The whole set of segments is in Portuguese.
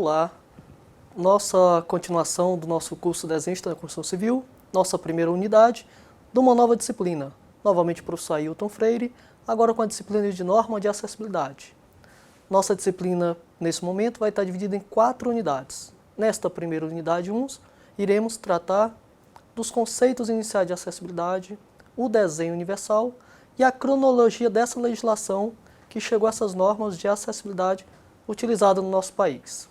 Olá, nossa continuação do nosso curso Desenhista da Construção Civil, nossa primeira unidade de uma nova disciplina, novamente o professor Ailton Freire, agora com a disciplina de norma de acessibilidade. Nossa disciplina, nesse momento, vai estar dividida em 4 unidades. Nesta primeira unidade 1, iremos tratar dos conceitos iniciais de acessibilidade, o desenho universal e a cronologia dessa legislação que chegou a essas normas de acessibilidade utilizadas no nosso país.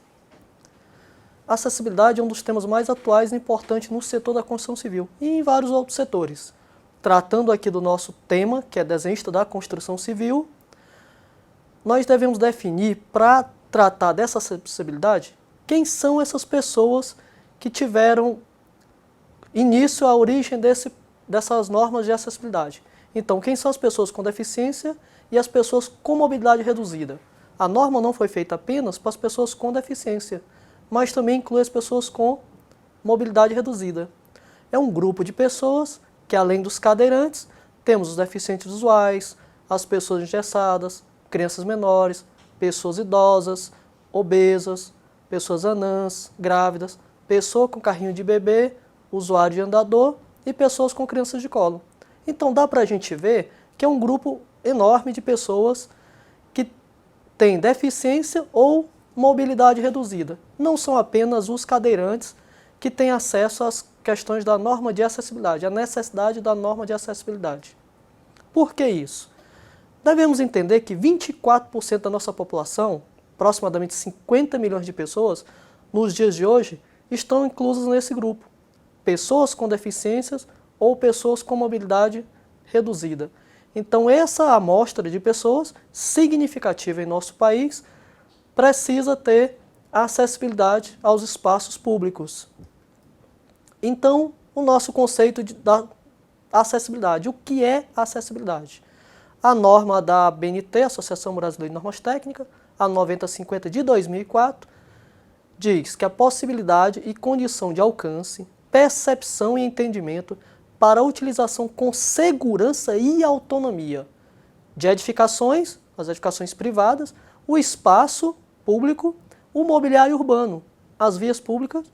A acessibilidade é um dos temas mais atuais e importantes no setor da construção civil e em vários outros setores. Tratando aqui do nosso tema, que é desenhista da construção civil, nós devemos definir, para tratar dessa acessibilidade, quem são essas pessoas que tiveram início, a origem dessas normas de acessibilidade. Então, quem são as pessoas com deficiência e as pessoas com mobilidade reduzida? A norma não foi feita apenas para as pessoas com deficiência, mas também inclui as pessoas com mobilidade reduzida. É um grupo de pessoas que, além dos cadeirantes, temos os deficientes visuais, as pessoas engessadas, crianças menores, pessoas idosas, obesas, pessoas anãs, grávidas, pessoa com carrinho de bebê, usuário de andador e pessoas com crianças de colo. Então dá para a gente ver que é um grupo enorme de pessoas que têm deficiência ou mobilidade reduzida. Não são apenas os cadeirantes que têm acesso às questões da norma de acessibilidade, a necessidade da norma de acessibilidade. Por que isso? Devemos entender que 24% da nossa população, aproximadamente 50 milhões de pessoas, nos dias de hoje, estão inclusas nesse grupo. Pessoas com deficiências ou pessoas com mobilidade reduzida. Então, essa amostra de pessoas significativa em nosso país precisa ter acessibilidade aos espaços públicos. Então, o nosso conceito da acessibilidade. O que é acessibilidade? A norma da ABNT, Associação Brasileira de Normas Técnicas, a 9050 de 2004, diz que a possibilidade e condição de alcance, percepção e entendimento para a utilização com segurança e autonomia de edificações, as edificações privadas, o espaço público, o mobiliário urbano, as vias públicas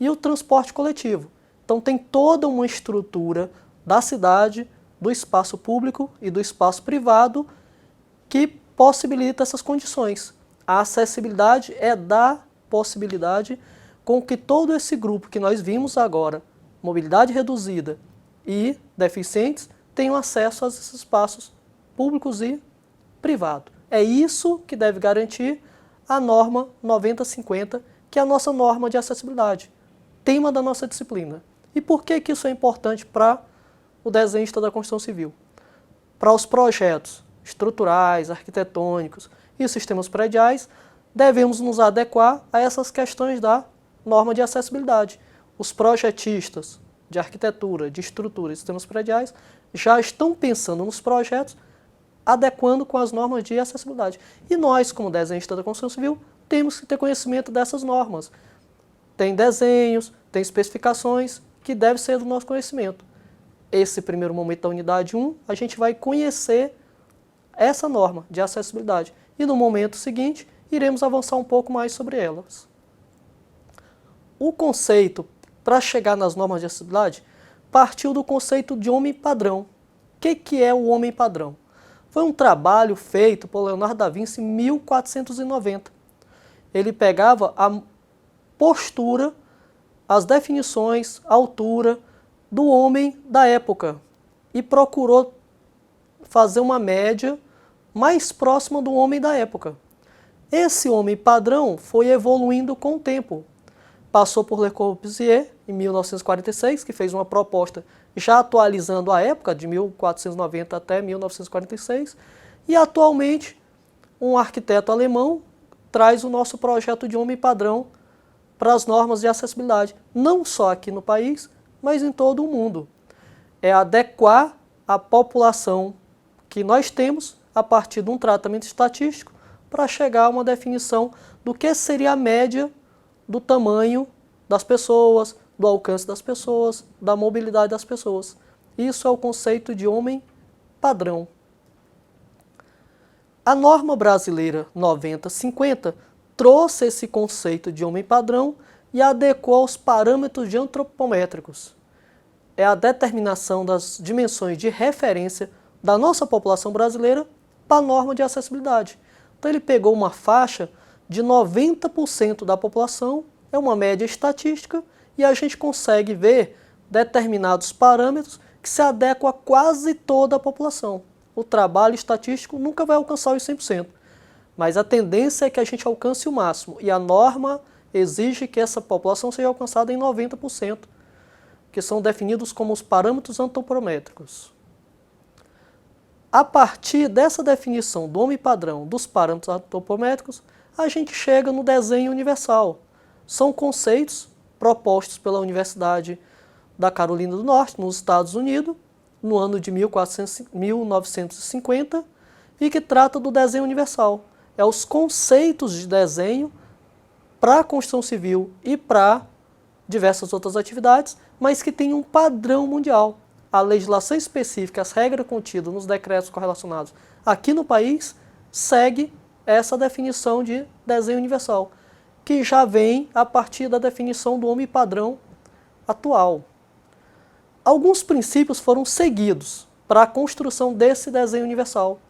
e o transporte coletivo. Então tem toda uma estrutura da cidade, do espaço público e do espaço privado que possibilita essas condições. A acessibilidade é dar possibilidade com que todo esse grupo que nós vimos agora, mobilidade reduzida e deficientes, tenham acesso a esses espaços públicos e privados. É isso que deve garantir a norma 9050, que é a nossa norma de acessibilidade, tema da nossa disciplina. E por que isso é importante para o desenhista da construção civil? Para os projetos estruturais, arquitetônicos e sistemas prediais, devemos nos adequar a essas questões da norma de acessibilidade. Os projetistas de arquitetura, de estrutura e sistemas prediais já estão pensando nos projetos adequando com as normas de acessibilidade. E nós, como desenhistas da construção civil, temos que ter conhecimento dessas normas. Tem desenhos, tem especificações que devem ser do nosso conhecimento. Esse primeiro momento da unidade 1, a gente vai conhecer essa norma de acessibilidade. E no momento seguinte, iremos avançar um pouco mais sobre elas. O conceito, para chegar nas normas de acessibilidade, partiu do conceito de homem padrão. O que é o homem padrão? Foi um trabalho feito por Leonardo da Vinci em 1490. Ele pegava a postura, as definições, a altura do homem da época e procurou fazer uma média mais próxima do homem da época. Esse homem padrão foi evoluindo com o tempo. Passou por Le Corbusier, em 1946, que fez uma proposta já atualizando a época, de 1490 até 1946, e atualmente um arquiteto alemão traz o nosso projeto de homem padrão para as normas de acessibilidade, não só aqui no país, mas em todo o mundo. É adequar a população que nós temos a partir de um tratamento estatístico para chegar a uma definição do que seria a média do tamanho das pessoas, do alcance das pessoas, da mobilidade das pessoas. Isso é o conceito de homem padrão. A norma brasileira 9050 trouxe esse conceito de homem padrão e adequou aos parâmetros de antropométricos. É a determinação das dimensões de referência da nossa população brasileira para a norma de acessibilidade. Então ele pegou uma faixa de 90% da população, é uma média estatística, e a gente consegue ver determinados parâmetros que se adequam a quase toda a população. O trabalho estatístico nunca vai alcançar os 100%, mas a tendência é que a gente alcance o máximo, e a norma exige que essa população seja alcançada em 90%, que são definidos como os parâmetros antropométricos. A partir dessa definição do homem padrão dos parâmetros antropométricos, a gente chega no desenho universal. São conceitos propostos pela Universidade da Carolina do Norte, nos Estados Unidos, no ano de 1950, e que trata do desenho universal. É os conceitos de desenho para a construção civil e para diversas outras atividades, mas que tem um padrão mundial. A legislação específica, as regras contidas nos decretos correlacionados aqui no país, segue essa definição de desenho universal, que já vem a partir da definição do homem padrão atual. Alguns princípios foram seguidos para a construção desse desenho universal.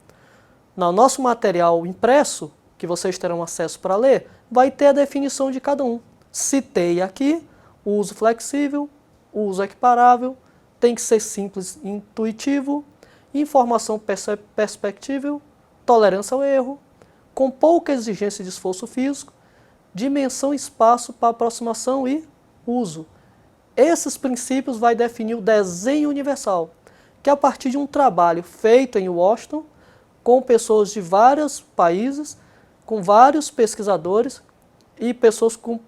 No nosso material impresso, que vocês terão acesso para ler, vai ter a definição de cada um. Citei aqui o uso flexível, o uso equiparável, tem que ser simples e intuitivo, informação perspectível, tolerância ao erro, com pouca exigência de esforço físico, dimensão e espaço para aproximação e uso. Esses princípios vai definir o desenho universal, que a partir de um trabalho feito em Washington, com pessoas de vários países, com vários pesquisadores e pessoas com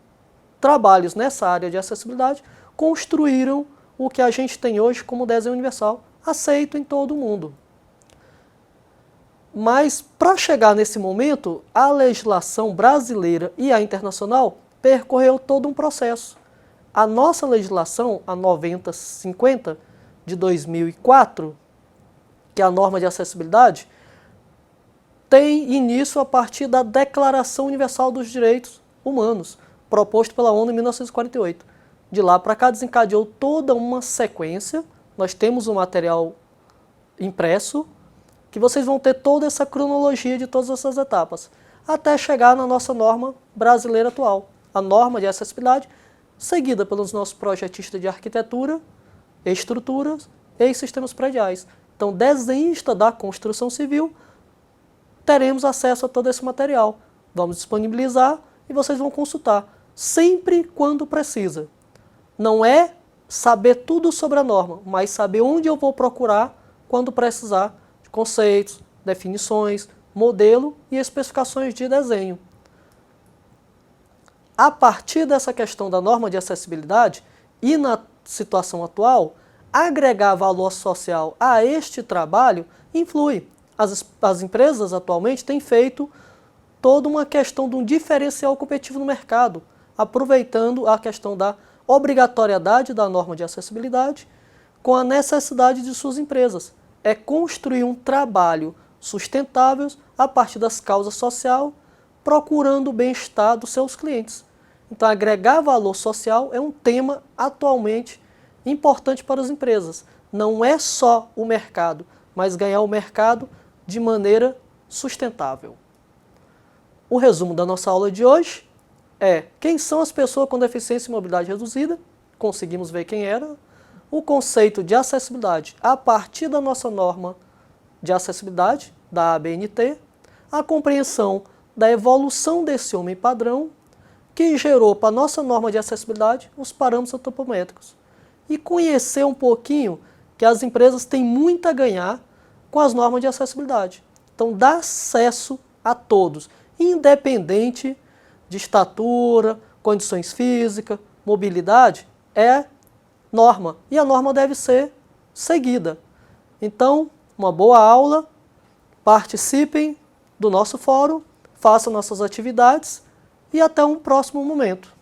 trabalhos nessa área de acessibilidade, construíram o que a gente tem hoje como desenho universal, aceito em todo o mundo. Mas, para chegar nesse momento, a legislação brasileira e a internacional percorreu todo um processo. A nossa legislação, a 9050 de 2004, que é a norma de acessibilidade, tem início a partir da Declaração Universal dos Direitos Humanos, proposto pela ONU em 1948. De lá para cá desencadeou toda uma sequência. Nós temos um material impresso, que vocês vão ter toda essa cronologia de todas essas etapas, até chegar na nossa norma brasileira atual, a norma de acessibilidade, seguida pelos nossos projetistas de arquitetura, estruturas e sistemas prediais. Então, desenhista da construção civil, teremos acesso a todo esse material. Vamos disponibilizar e vocês vão consultar, sempre quando precisa. Não é saber tudo sobre a norma, mas saber onde eu vou procurar quando precisar de conceitos, definições, modelo e especificações de desenho. A partir dessa questão da norma de acessibilidade e na situação atual, agregar valor social a este trabalho influi. As empresas atualmente têm feito toda uma questão de um diferencial competitivo no mercado, aproveitando a questão da obrigatoriedade da norma de acessibilidade com a necessidade de suas empresas. É construir um trabalho sustentável a partir das causas sociais, procurando o bem-estar dos seus clientes. Então, agregar valor social é um tema atualmente importante para as empresas. Não é só o mercado, mas ganhar o mercado de maneira sustentável. O resumo da nossa aula de hoje é: quem são as pessoas com deficiência e mobilidade reduzida? Conseguimos ver quem era. O conceito de acessibilidade a partir da nossa norma de acessibilidade, da ABNT, a compreensão da evolução desse homem padrão, que gerou para a nossa norma de acessibilidade os parâmetros antropométricos. E conhecer um pouquinho que as empresas têm muito a ganhar com as normas de acessibilidade. Então, dá acesso a todos, independente de estatura, condições físicas, mobilidade, é norma. E a norma deve ser seguida. Então, uma boa aula, participem do nosso fórum, façam nossas atividades e até um próximo momento.